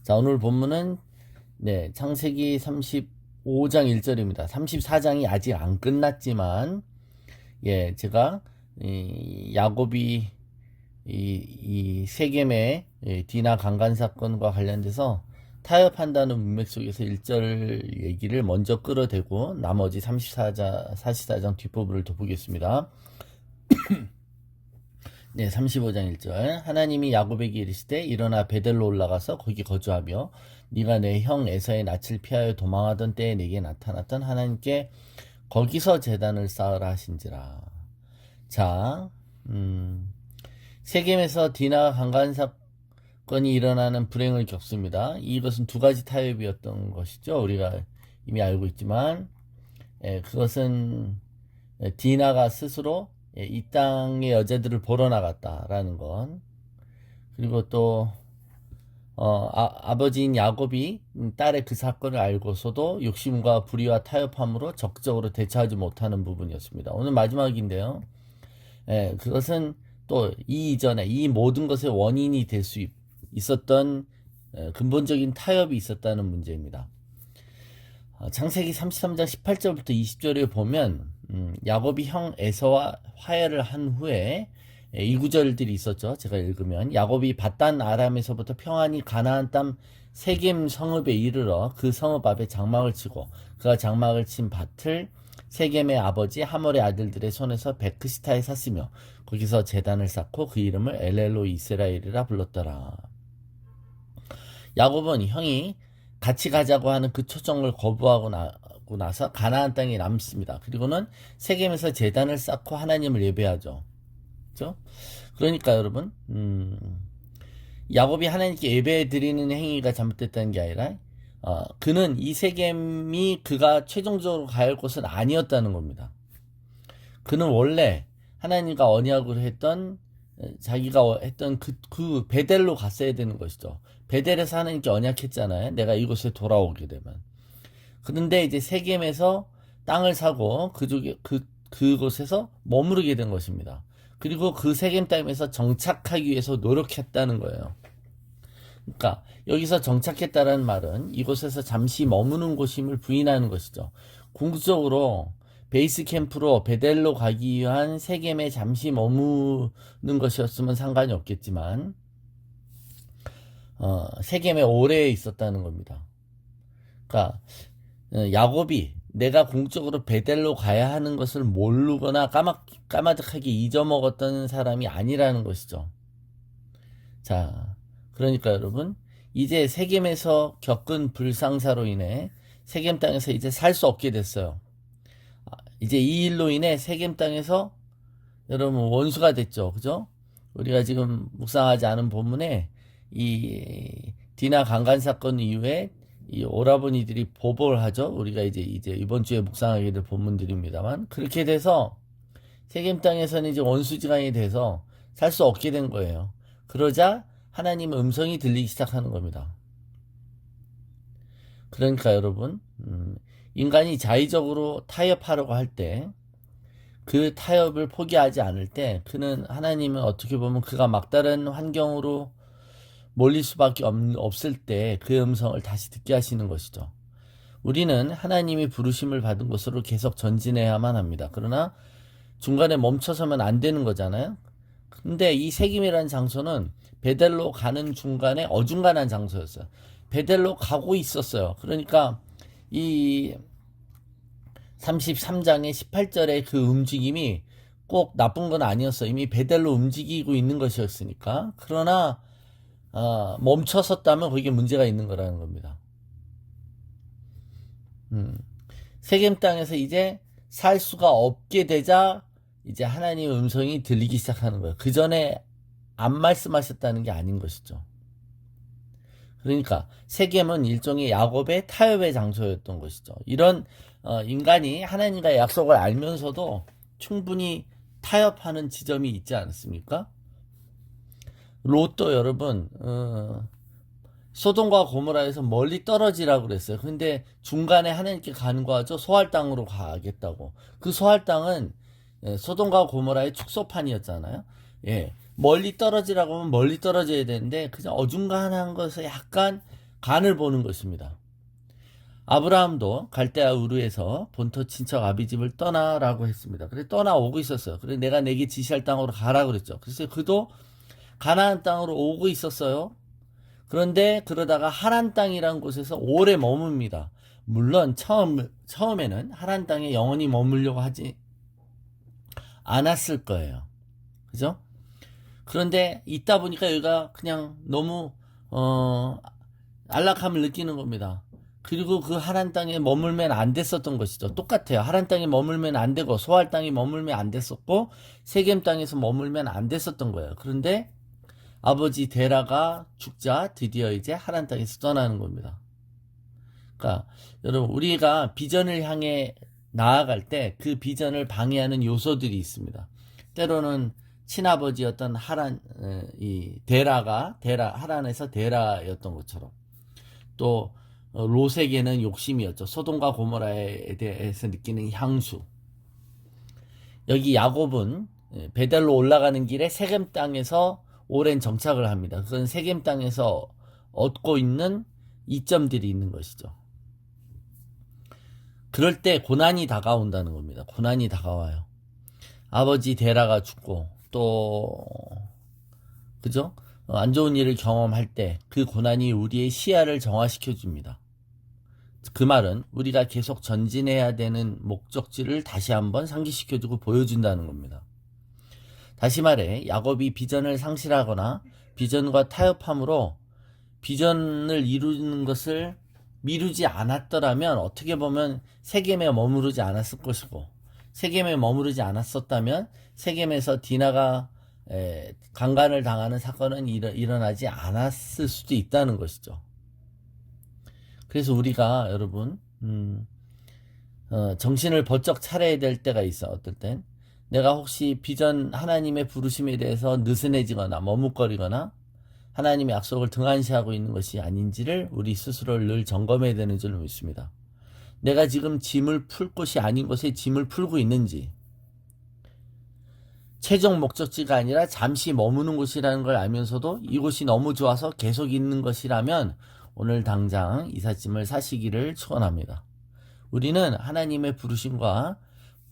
자, 오늘 본문은 창세기 35장 1절입니다. 34장이 아직 안 끝났지만 제가 야곱이 이 세겜의 디나 강간 사건과 관련돼서 타협한다는 문맥 속에서 1절 얘기를 먼저 끌어대고 나머지 44장 뒷부분을 돋보겠습니다. 35장 1절. 하나님이 야곱에게 이르시되 일어나 베델로 올라가서 거기 거주하며 네가 내 형 에서의 낯을 피하여 도망하던 때에 내게 나타났던 하나님께 거기서 제단을 쌓으라 하신지라. 자, 세겜에서 디나 강간 사건이 일어나는 불행을 겪습니다. 이것은 두 가지 타협이었던 것이죠. 우리가 이미 알고 있지만 그것은 디나가 스스로 이 땅의 여자들을 보러 나갔다라는 건, 그리고 또 아버지인 야곱이 딸의 그 사건을 알고서도 욕심과 불의와 타협함으로 적극적으로 대처하지 못하는 부분이었습니다. 오늘 마지막인데요. 그것은 또 이 이전에 이 모든 것의 원인이 될 수 있었던 근본적인 타협이 있었다는 문제입니다. 창세기 33장 18절부터 20절에 보면 야곱이 형 에서와 화해를 한 후에 이 구절들이 있었죠. 제가 읽으면 야곱이 밧단 아람에서부터 평안히 가나안 땅 세겜 성읍에 이르러 그 성읍 앞에 장막을 치고 그가 장막을 친 밭을 세겜의 아버지 하몰의 아들들의 손에서 베크시타에 샀으며 거기서 제단을 쌓고 그 이름을 엘엘로 이스라엘이라 불렀더라. 야곱은 형이 같이 가자고 하는 그 초청을 거부하고 나서 가나안 땅에 남습니다. 그리고는 세겜에서 제단을 쌓고 하나님을 예배하죠. 그렇죠? 그러니까 여러분, 야곱이 하나님께 예배 드리는 행위가 잘못됐다는 게 아니라 그는 이 세겜이 그가 최종적으로 가야 할 곳은 아니었다는 겁니다. 그는 원래 하나님과 언약으로 했던 자기가 했던 그 베델로 갔어야 되는 것이죠. 베델에서 하나님께 언약했잖아요. 내가 이곳에 돌아오게 되면. 그런데 이제 세겜에서 땅을 사고 그곳에서 머무르게 된 것입니다. 그리고 그 세겜 땅에서 정착하기 위해서 노력했다는 거예요. 그러니까 여기서 정착했다는 말은 이곳에서 잠시 머무는 곳임을 부인하는 것이죠. 궁극적으로 베이스 캠프로 베델로 가기 위한 세겜에 잠시 머무는 것이었으면 상관이 없겠지만 세겜에 오래 있었다는 겁니다. 그러니까 야곱이 내가 궁극적으로 베델로 가야 하는 것을 모르거나 까마득하게 잊어먹었던 사람이 아니라는 것이죠. 자, 그러니까 여러분, 이제 세겜에서 겪은 불상사로 인해 세겜 땅에서 이제 살 수 없게 됐어요. 이제 이 일로 인해 세겜 땅에서 여러분 원수가 됐죠. 그죠? 우리가 지금 묵상하지 않은 본문에 이 디나 강간 사건 이후에 이 오라버니들이 보복을 하죠. 우리가 이제 이번 주에 묵상하게 될 본문들입니다만, 그렇게 돼서 세겜 땅에서는 이제 원수지간이 돼서 살 수 없게 된 거예요. 그러자 하나님의 음성이 들리기 시작하는 겁니다. 그러니까 여러분, 인간이 자의적으로 타협하려고 할 때, 그 타협을 포기하지 않을 때, 그는 하나님은 어떻게 보면 그가 막다른 환경으로 몰릴 수밖에 없을 때 그 음성을 다시 듣게 하시는 것이죠. 우리는 하나님이 부르심을 받은 곳으로 계속 전진해야만 합니다. 그러나 중간에 멈춰서면 안 되는 거잖아요. 근데 이 세겜이라는 장소는 베델로 가는 중간에 어중간한 장소였어요. 베델로 가고 있었어요. 그러니까 이 33장의 18절의 그 움직임이 꼭 나쁜 건 아니었어요. 이미 베델로 움직이고 있는 것이었으니까. 그러나 멈춰섰다면 거기에 문제가 있는 거라는 겁니다. 세겜 땅에서 이제 살 수가 없게 되자 이제 하나님의 음성이 들리기 시작하는 거예요. 그 전에 안 말씀하셨다는 게 아닌 것이죠. 그러니까 세겜은 일종의 야곱의 타협의 장소였던 것이죠. 이런 인간이 하나님과의 약속을 알면서도 충분히 타협하는 지점이 있지 않습니까? 롯도 여러분 소돔과 고모라에서 멀리 떨어지라고 그랬어요. 근데 중간에 하나님께 간구하죠. 소할 땅으로 가겠다고. 그 소할 땅은 소돔과 고모라의 축소판이었잖아요. 멀리 떨어지라고 하면 멀리 떨어져야 되는데 그냥 어중간한 것에 약간 간을 보는 것입니다. 아브라함도 갈대아 우르에서 본토 친척 아비집을 떠나라고 했습니다. 그래 떠나오고 있었어요. 그래 내가 내게 지시할 땅으로 가라 그랬죠. 그래서 그도 가나안 땅으로 오고 있었어요. 그런데 그러다가 하란 땅이라는 곳에서 오래 머뭅니다. 물론 처음에는 하란 땅에 영원히 머물려고 하지 않았을 거예요. 그죠? 그런데 있다 보니까 여기가 그냥 너무 안락함을 느끼는 겁니다. 그리고 그 하란 땅에 머물면 안 됐었던 것이죠. 똑같아요. 하란 땅에 머물면 안 되고 소알 땅에 머물면 안 됐었고 세겜 땅에서 머물면 안 됐었던 거예요. 그런데 아버지 데라가 죽자 드디어 이제 하란 땅에서 떠나는 겁니다. 그러니까 여러분 우리가 비전을 향해 나아갈 때 그 비전을 방해하는 요소들이 있습니다. 때로는 친아버지였던 이 하란에서 데라였던 것처럼 또 롯에게는 욕심이었죠. 소돔과 고모라에 대해서 느끼는 향수. 여기 야곱은 베델로 올라가는 길에 세겜 땅에서 오랜 정착을 합니다. 그건 세겜 땅에서 얻고 있는 이점들이 있는 것이죠. 그럴 때 고난이 다가온다는 겁니다. 고난이 다가와요. 아버지 데라가 죽고 또 그죠? 안 좋은 일을 경험할 때 그 고난이 우리의 시야를 정화시켜 줍니다. 그 말은 우리가 계속 전진해야 되는 목적지를 다시 한번 상기시켜주고 보여준다는 겁니다. 다시 말해 야곱이 비전을 상실하거나 비전과 타협함으로 비전을 이루는 것을 미루지 않았더라면 어떻게 보면 세겜에 머무르지 않았을 것이고 세겜에 머무르지 않았었다면 세겜에서 디나가 강간을 당하는 사건은 일어나지 않았을 수도 있다는 것이죠. 그래서 우리가 여러분 정신을 번쩍 차려야 될 때가 있어. 어떨 땐 내가 혹시 비전 하나님의 부르심에 대해서 느슨해지거나 머뭇거리거나 하나님의 약속을 등한시하고 있는 것이 아닌지를 우리 스스로를 늘 점검해야 되는 줄 믿습니다. 내가 지금 짐을 풀 곳이 아닌 곳에 짐을 풀고 있는지 최종 목적지가 아니라 잠시 머무는 곳이라는 걸 알면서도 이곳이 너무 좋아서 계속 있는 것이라면 오늘 당장 이삿짐을 사시기를 축원합니다. 우리는 하나님의 부르심과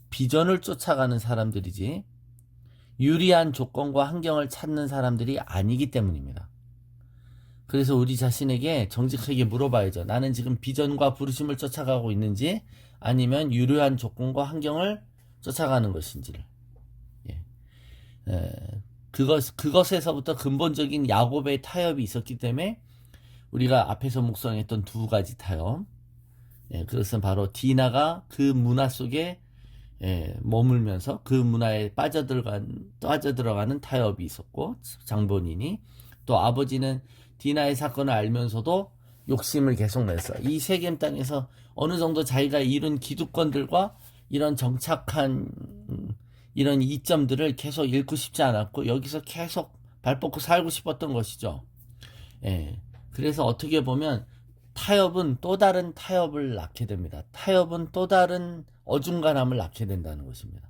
비전을 쫓아가는 사람들이지 유리한 조건과 환경을 찾는 사람들이 아니기 때문입니다. 그래서 우리 자신에게 정직하게 물어봐야죠. 나는 지금 비전과 부르심을 쫓아가고 있는지 아니면 유리한 조건과 환경을 쫓아가는 것인지를. 그것에서부터 근본적인 야곱의 타협이 있었기 때문에 우리가 앞에서 묵상했던 두 가지 타협, 그것은 바로 디나가 그 문화 속에 머물면서 그 문화에 빠져들어가는 타협이 있었고 장본인이 또 아버지는 디나의 사건을 알면서도 욕심을 계속 냈어. 이 세겜 땅에서 어느 정도 자기가 이룬 기득권들과 이런 정착한 이런 이점들을 계속 잃고 싶지 않았고 여기서 계속 발 뻗고 살고 싶었던 것이죠. 그래서 어떻게 보면 타협은 또 다른 타협을 낳게 됩니다. 타협은 또 다른 어중간함을 낳게 된다는 것입니다.